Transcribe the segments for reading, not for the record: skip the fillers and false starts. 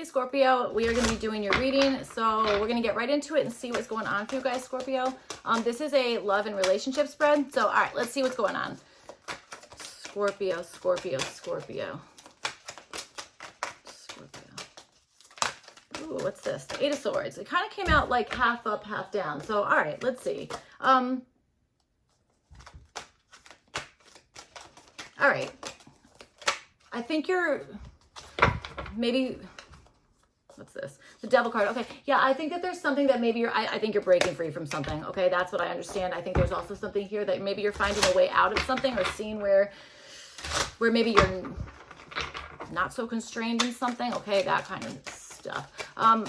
Hey Scorpio, we are going to be doing your reading, so we're going to get right into it and see what's going on for you guys, Scorpio. This is a love and relationship spread, so all right, let's see what's going on. Scorpio, Scorpio, Scorpio. Scorpio. Ooh, what's this? The Eight of Swords. It kind of came out like half up, half down, so all right, let's see. All right. I think you're maybe... What's this? The Devil card. Okay. Yeah, I think that there's something that maybe I think you're breaking free from something. Okay, that's what I understand. I think there's also something here that maybe you're finding a way out of something, or seeing where maybe you're not so constrained in something. Okay, that kind of stuff. All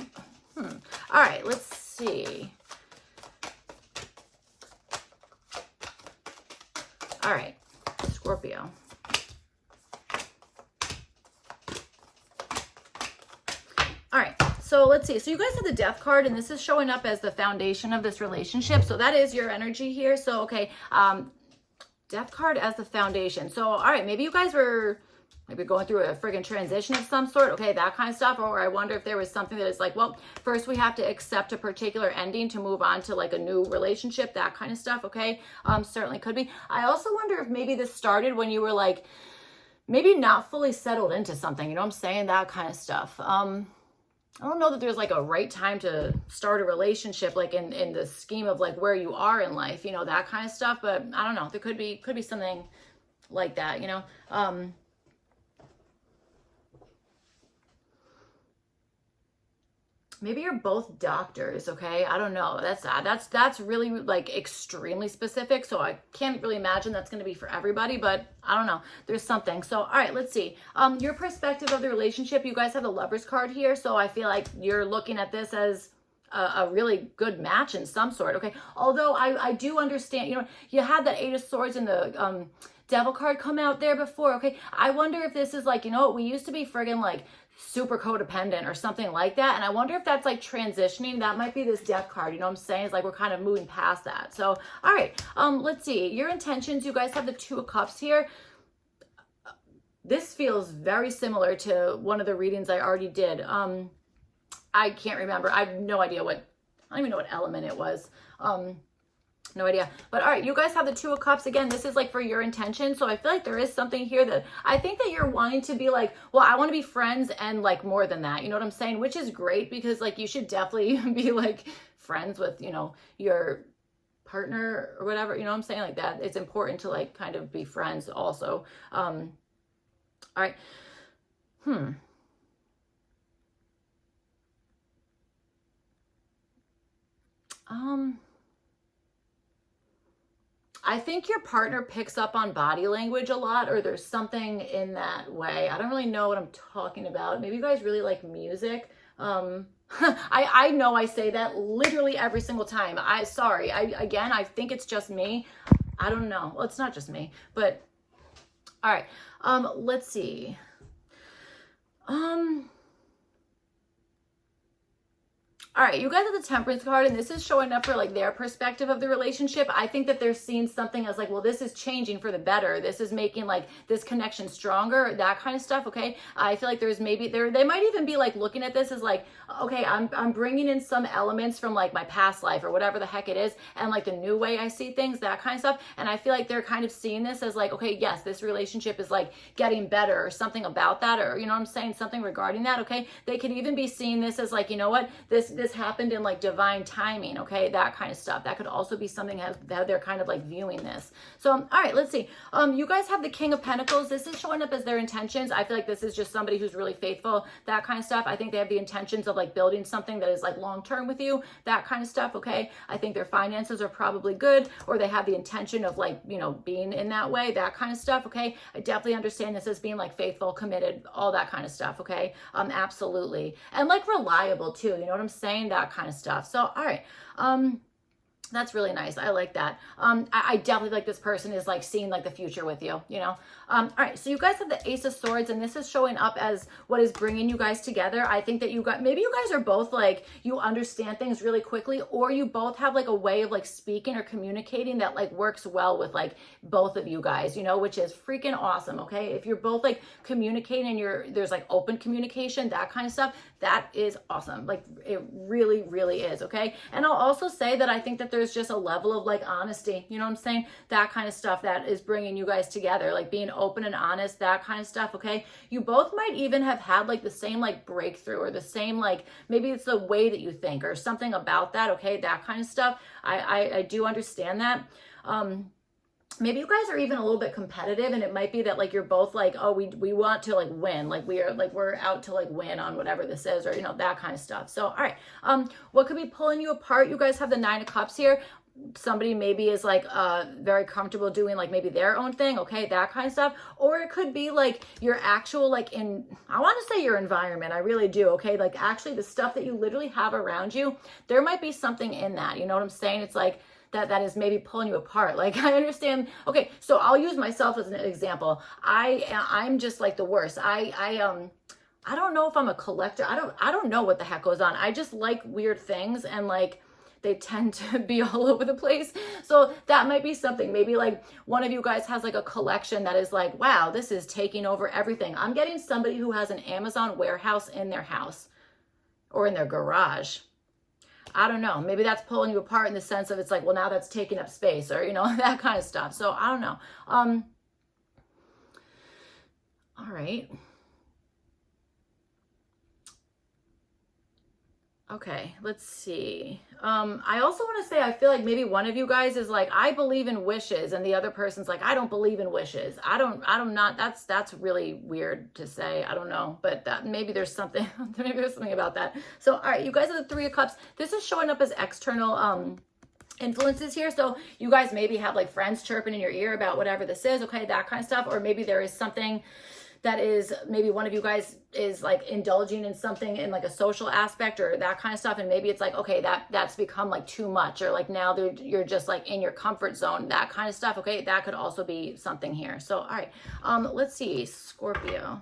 right, let's see. All right, Scorpio. All right, so let's see. So you guys have the Death card, and this is showing up as the foundation of this relationship. So that is your energy here. So, okay, Death card as the foundation. So, all right, maybe you guys were maybe going through a friggin' transition of some sort. Okay, that kind of stuff. Or I wonder if there was something that is like, well, first we have to accept a particular ending to move on to like a new relationship, that kind of stuff. Okay, certainly could be. I also wonder if maybe this started when you were like, maybe not fully settled into something. You know what I'm saying? That kind of stuff. I don't know that there's like a right time to start a relationship, like in the scheme of like where you are in life, you know, that kind of stuff. But I don't know. There could be something like that, you know. Maybe you're both doctors, okay? I don't know. That's really like extremely specific, so I can't really imagine that's going to be for everybody, but I don't know. There's something. So, all right, let's see. Your perspective of the relationship, you guys have the Lovers card here, so I feel like you're looking at this as a really good match in some sort, okay? Although I do understand, you know, you had that Eight of Swords and the Devil card come out there before, okay? I wonder if this is like, you know what, we used to be friggin' like super codependent or something like that, and I wonder if that's like transitioning. That might be this Death card, you know what I'm saying? It's like we're kind of moving past that. So, all right, let's see. Your intentions, you guys have the Two of Cups here. This feels very similar to one of the readings I already did. I can't remember. I have no idea I don't even know what element it was. No idea. But all right, you guys have the Two of Cups. Again, this is like for your intention. So I feel like there is something here that I think that you're wanting to be like, well, I want to be friends and like more than that. You know what I'm saying? Which is great, because like you should definitely be like friends with, you know, your partner or whatever. You know what I'm saying? Like that. It's important to like kind of be friends also. All right. I think your partner picks up on body language a lot, or there's something in that way. I don't really know what I'm talking about. Maybe you guys really like music. I know I say that literally every single time. Again, I think it's just me. I don't know. Well, it's not just me, but all right. Let's see. All right, you guys have the Temperance card, and this is showing up for like their perspective of the relationship. I think that they're seeing something as like, well, this is changing for the better. This is making like this connection stronger, that kind of stuff. Okay, I feel like there's maybe they might even be like looking at this as like, okay, I'm bringing in some elements from like my past life or whatever the heck it is, and like the new way I see things, that kind of stuff. And I feel like they're kind of seeing this as like, okay, yes, this relationship is like getting better, or something about that, or you know what I'm saying, something regarding that. Okay, they could even be seeing this as like, you know what, this happened in like divine timing, okay, that kind of stuff. That could also be something how they're kind of like viewing this. So, all right, let's see. You guys have the King of Pentacles. This is showing up as their intentions. I feel like this is just somebody who's really faithful, that kind of stuff. I think they have the intentions of like building something that is like long-term with you, that kind of stuff, okay? I think their finances are probably good, or they have the intention of like, you know, being in that way, that kind of stuff, okay? I definitely understand this as being like faithful, committed, all that kind of stuff, okay? Absolutely. And like reliable too, you know what I'm saying? That kind of stuff. So, all right. That's really nice. I like that. I definitely like this person is like seeing like the future with you, you know? All right. So you guys have the Ace of Swords, and this is showing up as what is bringing you guys together. I think that maybe you guys are both like, you understand things really quickly, or you both have like a way of like speaking or communicating that like works well with like both of you guys, you know, which is freaking awesome. Okay. If you're both like communicating and there's like open communication, that kind of stuff, that is awesome. Like it really, really is. Okay. And I'll also say that I think that there's just a level of like honesty, you know what I'm saying? That kind of stuff that is bringing you guys together, like being open and honest, that kind of stuff. Okay. You both might even have had like the same like breakthrough, or the same, like maybe it's the way that you think or something about that. Okay. That kind of stuff. I do understand that. Maybe you guys are even a little bit competitive, and it might be that like you're both like, oh, we want to like win, like we're out to like win on whatever this is, or you know, that kind of stuff. So all right, what could be pulling you apart? You guys have the Nine of Cups here. Somebody maybe is like very comfortable doing like maybe their own thing, okay, that kind of stuff. Or it could be like your actual like I want to say your environment, I really do, okay, like actually the stuff that you literally have around you, there might be something in that, you know what I'm saying? It's like that is maybe pulling you apart. Like I understand. Okay, so I'll use myself as an example. I'm just like the worst. I don't know if I'm a collector. I don't know what the heck goes on. I just like weird things, and like they tend to be all over the place. So that might be something. Maybe like one of you guys has like a collection that is like, wow, this is taking over everything. I'm getting somebody who has an Amazon warehouse in their house or in their garage. I don't know. Maybe that's pulling you apart in the sense of it's like, well, now that's taking up space, or, you know, that kind of stuff. So I don't know. All right. Okay, let's see. I also want to say, I feel like maybe one of you guys is like, I believe in wishes, and the other person's like, I don't believe in wishes. That's really weird to say. I don't know, but maybe there's something, maybe there's something about that. So, all right, you guys are the Three of Cups. This is showing up as external, influences here. So you guys maybe have like friends chirping in your ear about whatever this is, okay, that kind of stuff. Or maybe there is something that is, maybe one of you guys is like indulging in something in like a social aspect or that kind of stuff, and maybe it's like, okay, that's become like too much, or like now you're just like in your comfort zone, that kind of stuff. Okay, that could also be something here. So all right, let's see. Scorpio.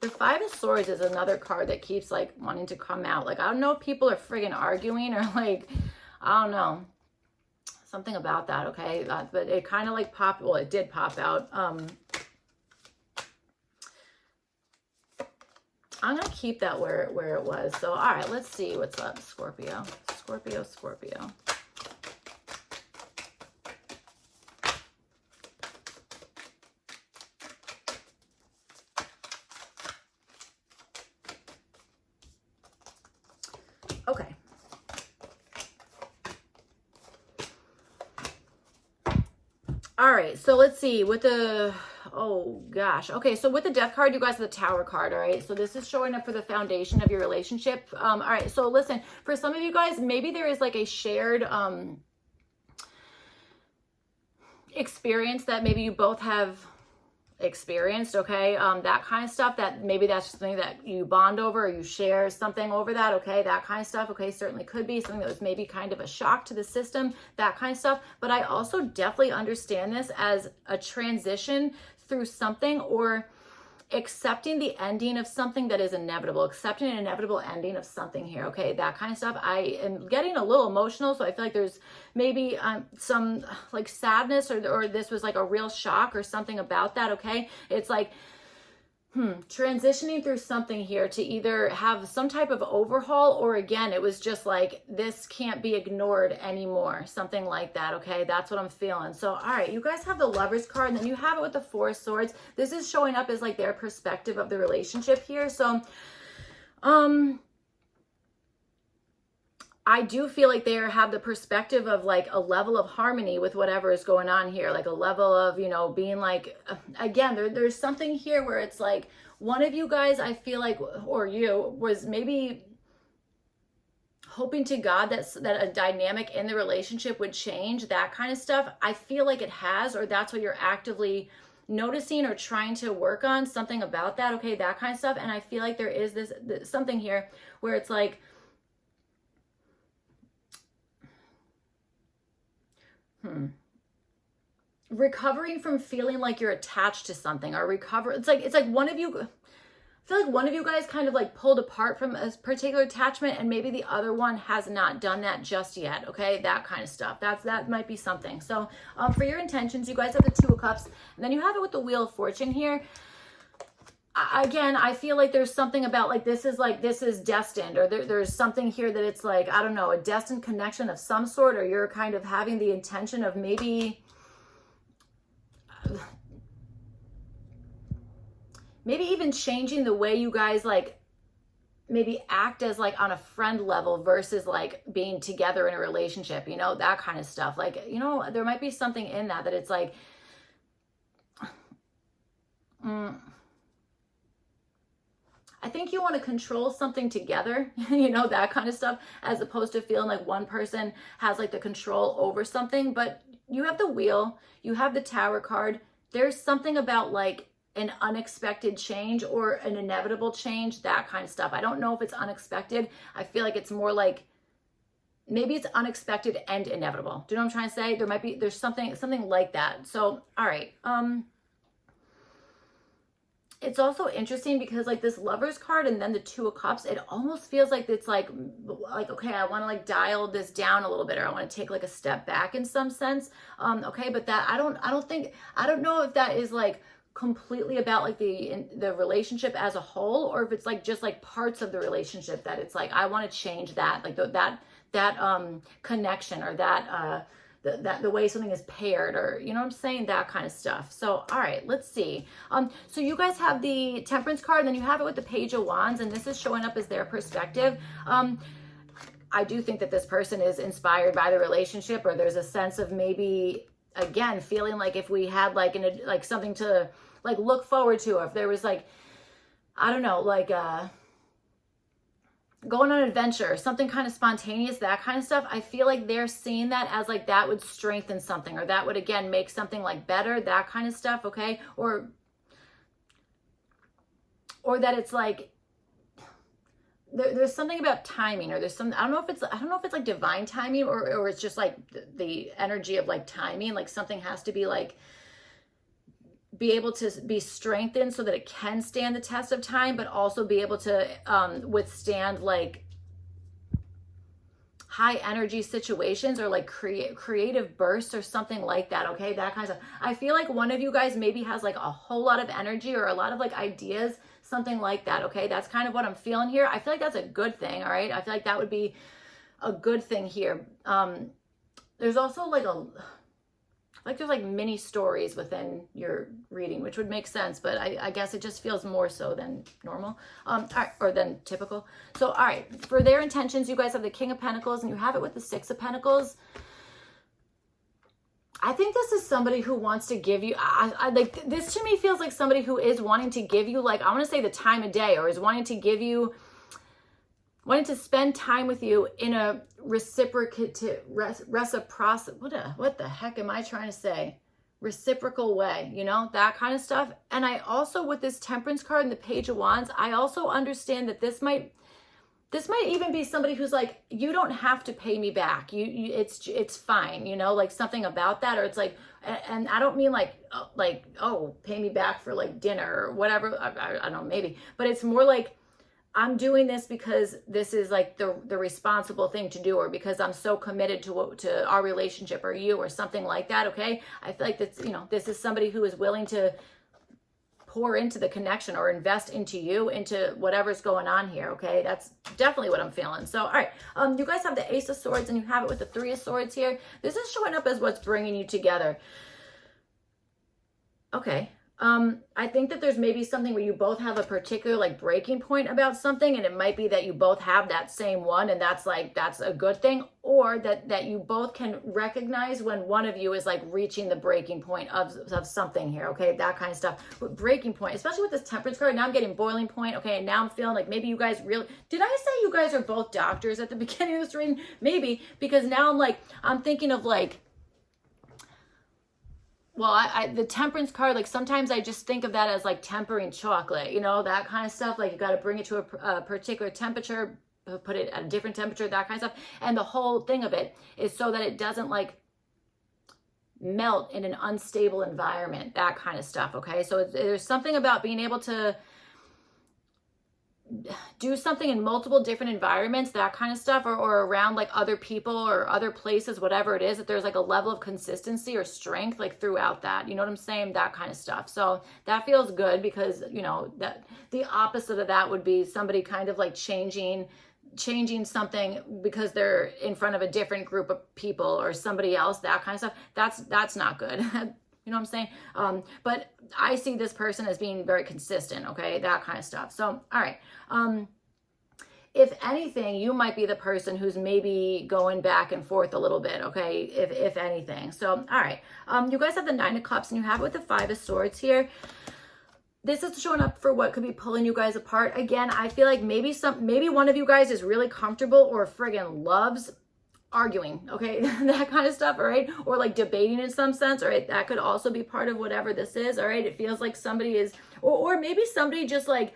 The Five of Swords is another card that keeps like wanting to come out. Like, I don't know if people are friggin' arguing, or like, I don't know, something about that. Okay. But it kind of like popped. Well, it did pop out. I'm going to keep that where it was. So, all right, let's see what's up. Scorpio. Okay. All right, so let's see with the, oh gosh. Okay, so with the Death card, you guys have the Tower card, all right? So this is showing up for the foundation of your relationship. All right, so listen, for some of you guys, maybe there is like a shared experience that maybe you both have experienced, okay, that kind of stuff, that maybe that's something that you bond over, or you share something over that, okay, that kind of stuff. Okay, certainly could be something that was maybe kind of a shock to the system, that kind of stuff. But I also definitely understand this as a transition through something, or accepting the ending of something that is inevitable, accepting an inevitable ending of something here, okay, that kind of stuff. I am getting a little emotional, so I feel like there's maybe some like sadness, or this was like a real shock or something about that, okay? It's like transitioning through something here to either have some type of overhaul, or again, it was just like, this can't be ignored anymore, something like that, okay? That's what I'm feeling. So, all right, you guys have the Lovers card, and then you have it with the Four of Swords. This is showing up as like their perspective of the relationship here. So, I do feel like they have the perspective of like a level of harmony with whatever is going on here, like a level of, you know, being like, again, there's something here where it's like one of you guys, I feel like, or you, was maybe hoping to God that a dynamic in the relationship would change, that kind of stuff. I feel like it has, or that's what you're actively noticing or trying to work on, something about that, okay, that kind of stuff. And I feel like there is this something here where it's like, recovering from feeling like you're attached to something, or it's like one of you, I feel like one of you guys kind of like pulled apart from a particular attachment, and maybe the other one has not done that just yet, okay, that kind of stuff. That might be something. So for your intentions, you guys have the Two of Cups, and then you have it with the Wheel of Fortune here. Again, I feel like there's something about like this is destined, or there's something here that it's like, I don't know, a destined connection of some sort, or you're kind of having the intention of maybe even changing the way you guys like maybe act as like on a friend level versus like being together in a relationship, you know, that kind of stuff. Like, you know, there might be something in that it's like, I think you want to control something together, you know, that kind of stuff, as opposed to feeling like one person has like the control over something. But you have the Wheel, you have the Tower card. There's something about like an unexpected change or an inevitable change, that kind of stuff. I don't know if it's unexpected. I feel like it's more like maybe it's unexpected and inevitable. Do you know what I'm trying to say? There's something like that. So, all right. It's also interesting because like this Lover's card and then the Two of Cups, it almost feels like it's like, okay, I want to like dial this down a little bit, or I want to take like a step back in some sense. Okay. But that, I don't know if that is like completely about like the relationship as a whole, or if it's like just like parts of the relationship that it's like, I want to change that, like that connection, or that, the way something is paired, or you know what I'm saying, that kind of stuff. So all right, let's see. So you guys have the Temperance card, and then you have it with the Page of Wands, and this is showing up as their perspective. I do think that this person is inspired by the relationship, or there's a sense of maybe, again, feeling like if we had like like something to like look forward to, or if there was like, I don't know, like going on an adventure, something kind of spontaneous, that kind of stuff. I feel like they're seeing that as like that would strengthen something, or that would again make something like better, that kind of stuff. Okay. Or that it's like there's something about timing, or there's some, I don't know if it's like divine timing, or it's just like the energy of like timing, like something has to be like, be able to be strengthened so that it can stand the test of time, but also be able to withstand like high energy situations, or like creative bursts or something like that. Okay, that kind of stuff. I feel like one of you guys maybe has like a whole lot of energy, or a lot of like ideas, something like that. Okay, that's kind of what I'm feeling here. I feel like that's a good thing. All right, I feel like that would be a good thing here. There's also like there's like mini stories within your reading, which would make sense, but I guess it just feels more so than normal, all right, or than typical. So, all right, for their intentions, you guys have the King of Pentacles, and you have it with the Six of Pentacles. I think this is somebody who wants to give you, I like, this to me feels like somebody who is wanting to give you, like, I want to say the time of day, or is wanting to give you, wanting to spend time with you in a reciprocity, what the heck am I trying to say? Reciprocal way, you know, that kind of stuff. And I also, with this Temperance card and the Page of Wands, I also understand that this might even be somebody who's like, you don't have to pay me back. It's fine, you know, like something about that, or it's like, and I don't mean like, oh, pay me back for like dinner or whatever. I don't know, maybe, but it's more like, I'm doing this because this is like the responsible thing to do, or because I'm so committed to our relationship, or you, or something like that. Okay. I feel like that's, you know, this is somebody who is willing to pour into the connection, or invest into you, into whatever's going on here. Okay. That's definitely what I'm feeling. So, all right. You guys have the Ace of Swords, and you have it with the Three of Swords here. This is showing up as what's bringing you together. Okay. I think that there's maybe something where you both have a particular like breaking point about something, and it might be that you both have that same one, and that's a good thing, or that you both can recognize when one of you is like reaching the breaking point of something here, okay? That kind of stuff. But breaking point, especially with this Temperance card, now I'm getting boiling point, okay? And now I'm feeling like maybe you guys really, did I say you guys are both doctors at the beginning of this reading? Maybe, because now I'm thinking of like, well, the Temperance card, like sometimes I just think of that as like tempering chocolate, you know, that kind of stuff. Like you got to bring it to a particular temperature, put it at a different temperature, that kind of stuff. And the whole thing of it is so that it doesn't like melt in an unstable environment, that kind of stuff. Okay. So there's something about being able to do something in multiple different environments, that kind of stuff, or around like other people or other places, whatever it is, that there's like a level of consistency or strength like throughout that, you know what I'm saying? That kind of stuff. So that feels good, because you know that the opposite of that would be somebody kind of like changing something because they're in front of a different group of people or somebody else, that kind of stuff. That's not good. You know what I'm saying? But I see this person as being very consistent, okay? That kind of stuff. So, all right. If anything, you might be the person who's maybe going back and forth a little bit, okay? If anything. So, all right. You guys have the 9 of Cups and you have it with the 5 of Swords here. This is showing up for what could be pulling you guys apart. Again, I feel like maybe one of you guys is really comfortable or friggin' loves arguing, okay? That kind of stuff, all right? Or like debating in some sense, all right? That could also be part of whatever this is, all right? It feels like somebody is, or maybe somebody just like,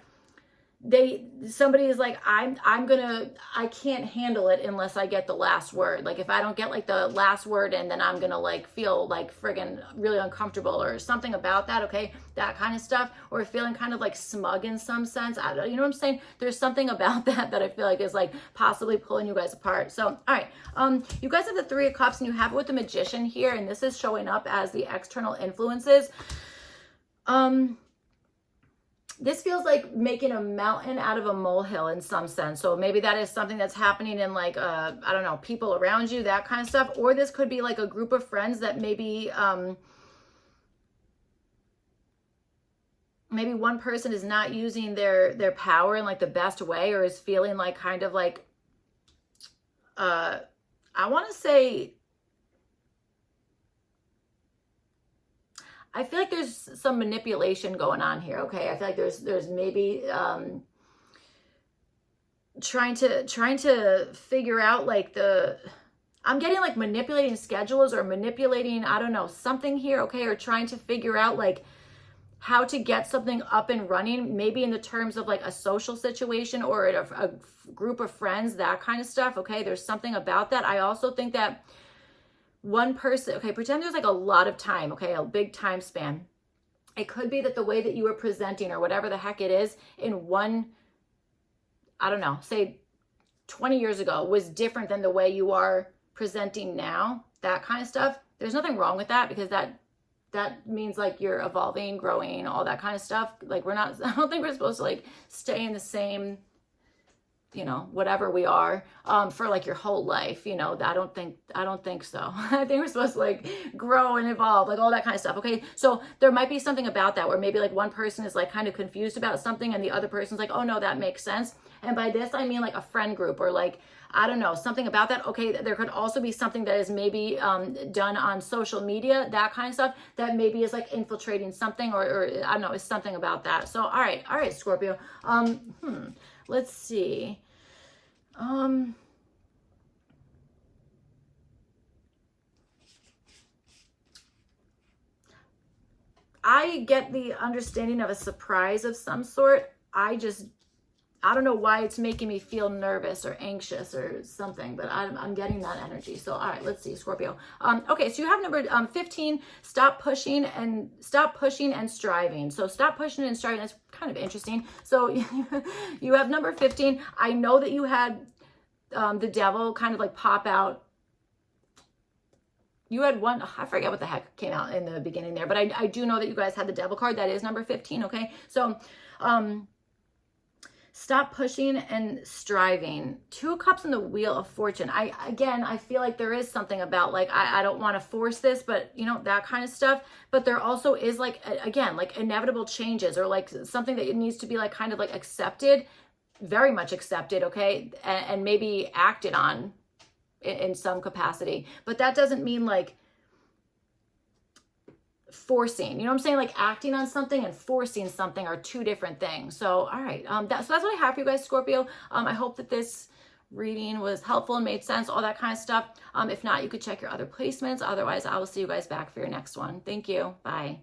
somebody is like, I can't handle it unless I get the last word. Like if I don't get like the last word, and then I'm gonna like feel like friggin' really uncomfortable or something about that, okay? That kind of stuff, or feeling kind of like smug in some sense. I don't, you know what I'm saying? There's something about that I feel like is like possibly pulling you guys apart. So, all right, you guys have the 3 of Cups and you have it with the Magician here, and this is showing up as the external influences. This feels like making a mountain out of a molehill in some sense. So maybe that is something that's happening in like, I don't know, people around you, that kind of stuff. Or this could be like a group of friends that maybe, maybe one person is not using their power in like the best way, or is feeling like kind of like, I want to say, I feel like there's some manipulation going on here, okay? I feel like there's maybe trying to figure out like I'm getting like manipulating schedules or manipulating, I don't know, something here, okay? Or trying to figure out like how to get something up and running, maybe in the terms of like a social situation or a group of friends, that kind of stuff, okay? There's something about that. I also think that one person, okay, pretend there's like a lot of time, okay, a big time span. It could be that the way that you were presenting or whatever the heck it is in one, I don't know, say 20 years ago was different than the way you are presenting now, that kind of stuff. There's nothing wrong with that, because that means like you're evolving, growing, all that kind of stuff. Like I don't think we're supposed to like stay in the same, you know, whatever we are, for like your whole life, you know. I don't think so. I think we're supposed to like grow and evolve, like all that kind of stuff, okay? So there might be something about that where maybe like one person is like kind of confused about something and the other person's like, oh no, that makes sense. And by this, I mean like a friend group, or like, I don't know, something about that. Okay, there could also be something that is maybe done on social media, that kind of stuff, that maybe is like infiltrating something, or I don't know, it's something about that. So, all right, Scorpio. Let's see. I get the understanding of a surprise of some sort. I don't know why it's making me feel nervous or anxious or something, but I'm getting that energy. So, all right, let's see, Scorpio. Okay, so you have number 15, stop pushing and striving. So stop pushing and striving, that's kind of interesting. So you have number 15. I know that you had the devil kind of like pop out. You had one, I forget what the heck came out in the beginning there, but I do know that you guys had the devil card. That is number 15, okay? So, Stop pushing and striving. 2 of Cups in the Wheel of Fortune. I feel like there is something about like, I don't want to force this, but you know, that kind of stuff. But there also is like, again, like inevitable changes or like something that needs to be like kind of like accepted, very much accepted, okay? And maybe acted on in some capacity. But that doesn't mean like forcing, you know what I'm saying? Like acting on something and forcing something are 2 different things. So, all right. So that's what I have for you guys, Scorpio. I hope that this reading was helpful and made sense, all that kind of stuff. If not, you could check your other placements. Otherwise, I will see you guys back for your next one. Thank you. Bye.